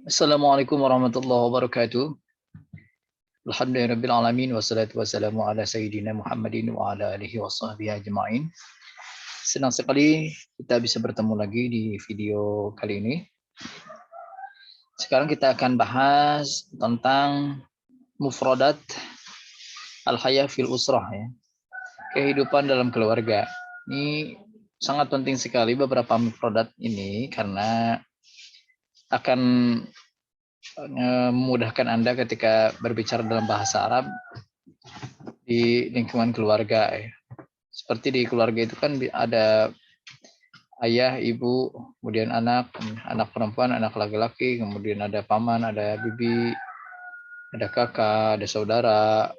Assalamualaikum warahmatullahi wabarakatuh. Alhamdulillahirabbil alamin wassalatu wassalamu ala sayyidina Muhammadin wa ala alihi washabbihi ajmain. Senang sekali kita bisa bertemu lagi di video kali ini. Sekarang kita akan bahas tentang mufradat al-hayah fil usrah ya. Kehidupan dalam keluarga. Ini sangat penting sekali beberapa mufradat ini karena akan memudahkan Anda ketika berbicara dalam bahasa Arab di lingkungan keluarga. Seperti di keluarga itu kan ada ayah, ibu, kemudian anak perempuan, anak laki-laki, kemudian ada paman, ada bibi, ada kakak, ada saudara.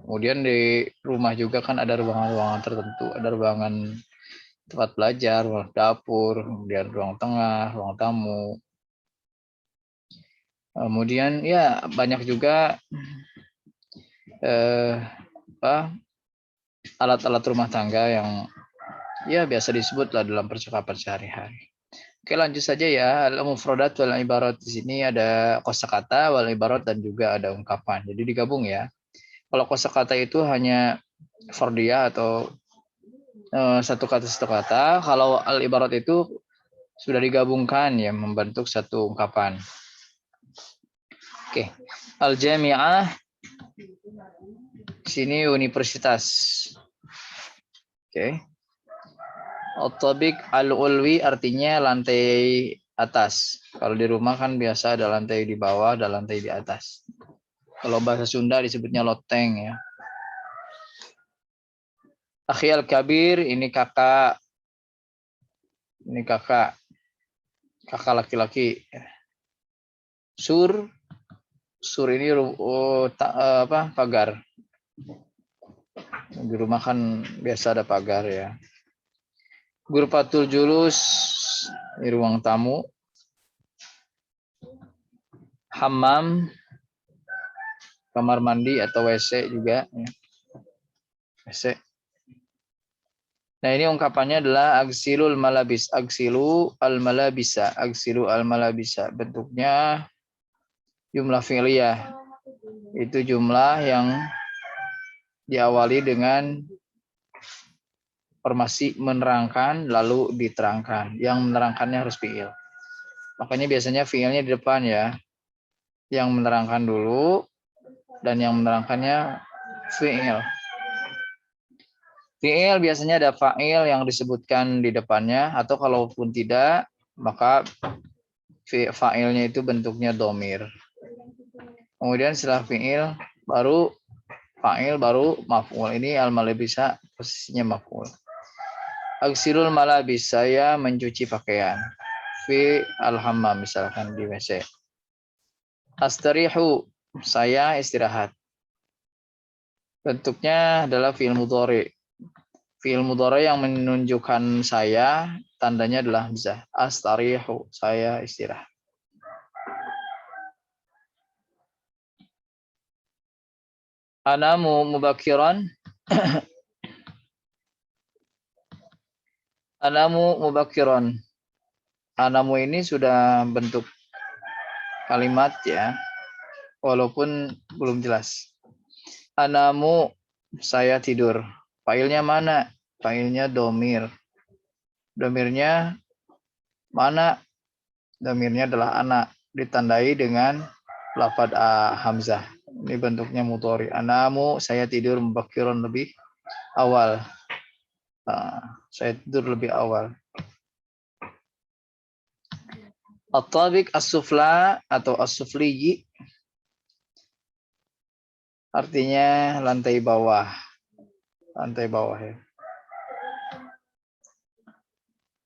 Kemudian di rumah juga kan ada ruangan-ruangan tertentu, ada ruangan tempat belajar, ruang dapur, kemudian ruang tengah, ruang tamu. Kemudian ya banyak juga alat-alat rumah tangga yang ya biasa disebut lah dalam percakapan sehari-hari. Oke, lanjut saja ya. Al-mufradat wal ibarat, di sini ada kosakata wal ibarat dan juga ada ungkapan. Jadi digabung ya. Kalau kosakata itu hanya fardiyah atau satu kata. Kalau al ibarat itu sudah digabungkan ya membentuk satu ungkapan. Oke. Al-jami'ah sini universitas. Oke. At-tabiq al-ulwi artinya lantai atas. Kalau di rumah kan biasa ada lantai di bawah, ada lantai di atas. Kalau bahasa Sunda disebutnya loteng ya. Akhi al-kabir, ini kakak. Ini kakak. Kakak laki-laki. Sur ini pagar. Di rumah kan biasa ada pagar ya. Ghurfatul julus, di ruang tamu. Hammam, kamar mandi atau WC juga ya. WC. Nah, ini ungkapannya adalah agsilul malabis, agsilu al malabisa. Bentuknya jumlah fi'liyah. Itu jumlah yang diawali dengan formasi menerangkan lalu diterangkan. Yang menerangkannya harus fi'il. Makanya biasanya fi'ilnya di depan ya. Yang menerangkan dulu dan yang menerangkannya fi'il. Fi'il biasanya ada fa'il yang disebutkan di depannya, atau kalaupun tidak, maka fa'ilnya itu bentuknya domir. Kemudian setelah fi'il, baru fa'il, baru maf'ul. Ini al-malabisa posisinya maf'ul. Agsilul malabis, saya mencuci pakaian. Fi al-hammam, misalkan di WC. Astarihu, saya istirahat. Bentuknya adalah fi'il mudhari. Fi'il mudhari yang menunjukkan saya, tandanya adalah hamzah. Astarihu, saya istirahat. Anamu mubakiran. Anamu mubakiran. Anamu ini sudah bentuk kalimat ya, walaupun belum jelas. Anamu, saya tidur. Failnya mana? Failnya domir. Domirnya mana? Domirnya adalah anak. Ditandai dengan lafadz hamzah. Ini bentuknya mudhari. Anamu, saya tidur mubakiran lebih awal. Saya tidur lebih awal. At-tabiq as-sufla atau as-sufliyi artinya lantai bawah. Lantai bawah ya.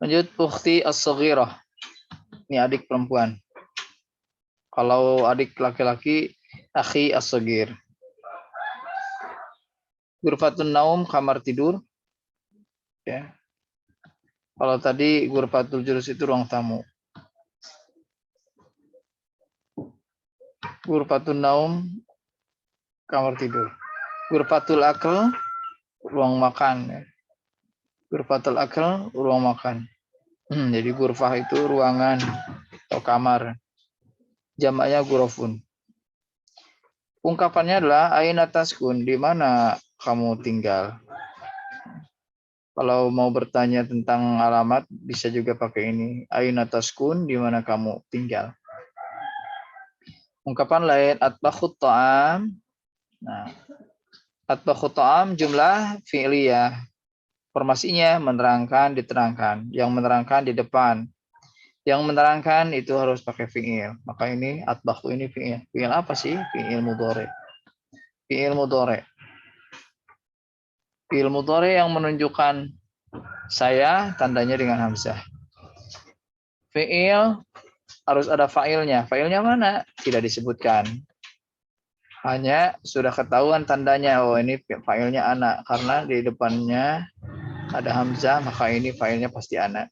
Lanjut, ukhti as-saghirah. Ini adik perempuan. Kalau adik laki-laki, akhi as-saghir. Ghurfatun naum, kamar tidur. Ya. Kalau tadi ghurfatul julus itu ruang tamu. Ghurfatun naum, kamar tidur. Ghurfatul akal, ruang makan. Ghurfatul akal, ruang makan. Jadi ghurfah itu ruangan atau kamar. Jamaknya ghurafun. Ungkapannya adalah aina taskun, di mana kamu tinggal. Kalau mau bertanya tentang alamat bisa juga pakai ini. Aina taskun, di mana kamu tinggal. Ungkapan lain atbakhut ta'am. Nah, atbakhut ta'am jumlah fi'liyah. Formasinya menerangkan, diterangkan. Yang menerangkan di depan. Yang menerangkan itu harus pakai fi'il. Maka ini atbakhu ini fi'il. Fi'il apa sih? Fi'il mudhari. Fi'il mudhari. Fi'il mudhari yang menunjukkan saya tandanya dengan hamzah. Fi'il harus ada fa'ilnya. Fa'ilnya mana? Tidak disebutkan. Hanya sudah ketahuan tandanya. Oh, ini fa'ilnya anak. Karena di depannya ada hamzah, maka ini fa'ilnya pasti anak.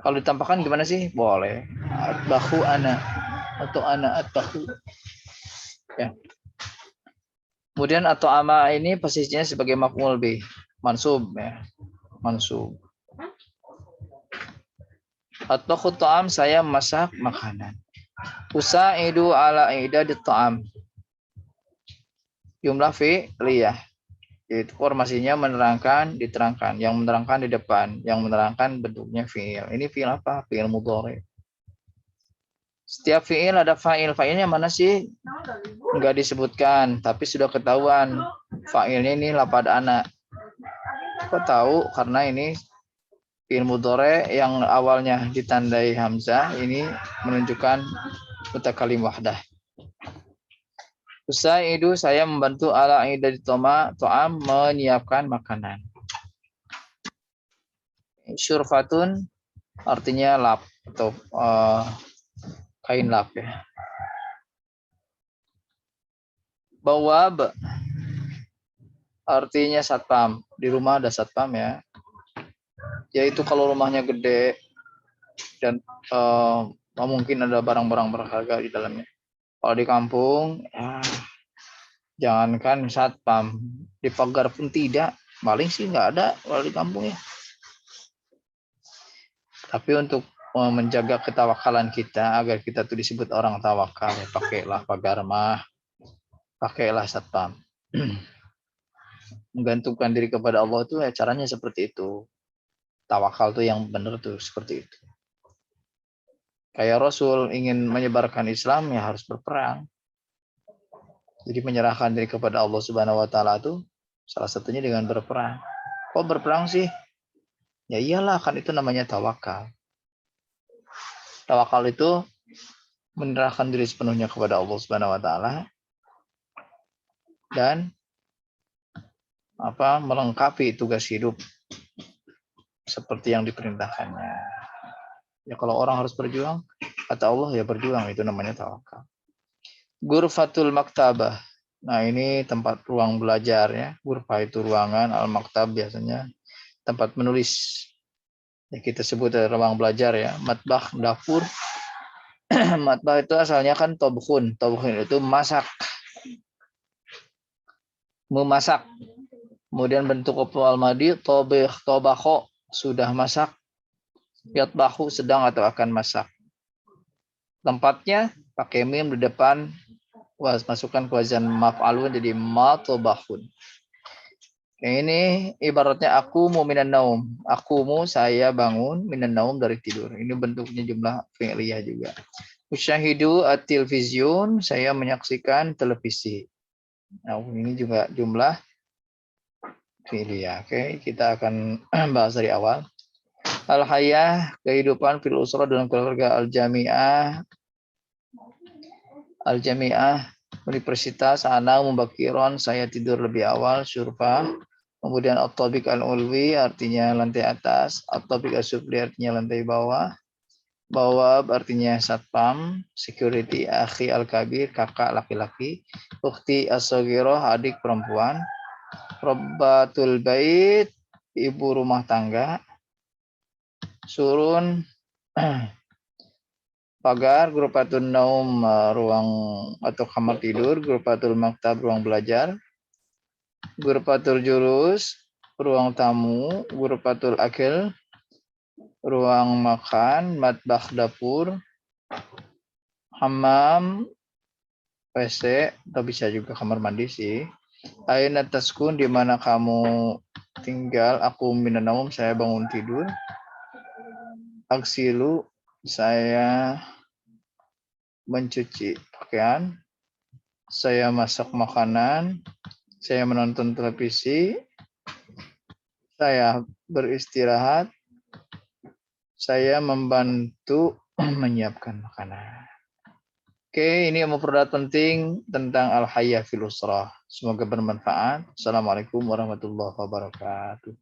Kalau ditampakkan gimana sih? Boleh. Atbahu anak. Atau anak atbahu. Ya. Kemudian atau ama ini posisinya sebagai maf'ul bih. Mansub. Ya. Mansub. Atbahu ta'am, saya masak makanan. Usaidu ala idadit ta'am. Jumlah fi'liyah. Itu formasinya menerangkan, diterangkan. Yang menerangkan di depan, yang menerangkan bentuknya fi'il. Ini fi'il apa? Fi'il mudhari. Setiap fi'il ada fa'il. Fa'ilnya mana sih? Enggak disebutkan, tapi sudah ketahuan. Fa'ilnya ini lapad anak. Kok tahu? Karena ini fi'il mudhari yang awalnya ditandai hamzah, ini menunjukkan mutakalim wahdah. Usai itu saya membantu ala idadi to'am menyiapkan makanan. Syurfatun artinya lap atau kain lap ya. Bawab artinya satpam. Di rumah ada satpam ya. Yaitu kalau rumahnya gede dan mungkin ada barang-barang berharga di dalamnya. Kalau di kampung, ya, jangankan satpam, di pagar pun tidak. Maling sih nggak ada kalau di kampung ya. Tapi untuk menjaga ketawakalan kita, agar kita tuh disebut orang tawakal, ya, pakailah pagar mah, pakailah satpam. Menggantungkan diri kepada Allah itu ya caranya seperti itu. Tawakal tuh yang benar tuh seperti itu. Kayak Rasul ingin menyebarkan Islam ya harus berperang. Jadi menyerahkan diri kepada Allah Subhanahu wa taala itu salah satunya dengan berperang. Kok berperang sih? Ya iyalah, kan itu namanya tawakal. Tawakal itu menyerahkan diri sepenuhnya kepada Allah Subhanahu wa taala dan melengkapi tugas hidup seperti yang diperintahkannya. Ya kalau orang harus berjuang, kata Allah ya berjuang, itu namanya tawakal. Ghurfatul maktabah. Nah, ini tempat ruang belajar ya. Ghurfah itu ruangan, al-maktab biasanya tempat menulis. Ya, kita sebut ruang belajar ya. Matbah, dapur. Matbah itu asalnya kan tobkhun. Tobkhun itu masak. Memasak. Kemudian bentuk fi'il madi tobakho, sudah masak. Yatbahu, sedang atau akan masak. Tempatnya pakai mim di depan, masukkan ke wazan maf'alun jadi matobahun. Ini ibaratnya aku mu minan naum. Aku mu, saya bangun, minan naum, dari tidur. Ini bentuknya jumlah fi'liyah juga. Usyahidu at-tilvizyun, saya menyaksikan televisi. Nah, ini juga jumlah fi'liyah. Oke, kita akan bahas dari awal. Al-hayah, kehidupan fil usrah dalam keluarga. Al-jami'ah, universitas. Ana mubakiron, saya tidur lebih awal. Syurfa. Kemudian at-tabiq al-ulwi artinya lantai atas. At-tabiq as-sufli artinya lantai bawah. Bawab artinya satpam. Security. Akhi al-kabir, kakak laki-laki. Ukhti as-saghirah, adik perempuan. Rabbatul bait, ibu rumah tangga. Surun, pagar. Ghurfatun naum, ruang atau kamar tidur. Ghurfatul maktab, ruang belajar. Ghurfatul julus, ruang tamu. Ghurfatul akil, ruang makan, matbakh dapur, hammam, WC, atau bisa juga kamar mandi sih. Aina taskun, di mana kamu tinggal? Aku minan naum, saya bangun tidur. Aksilu, saya mencuci pakaian. Saya masak makanan. Saya menonton televisi. Saya beristirahat. Saya membantu menyiapkan makanan. Oke, ini mufradat penting tentang al-hayya fil usrah. Semoga bermanfaat. Assalamualaikum warahmatullahi wabarakatuh.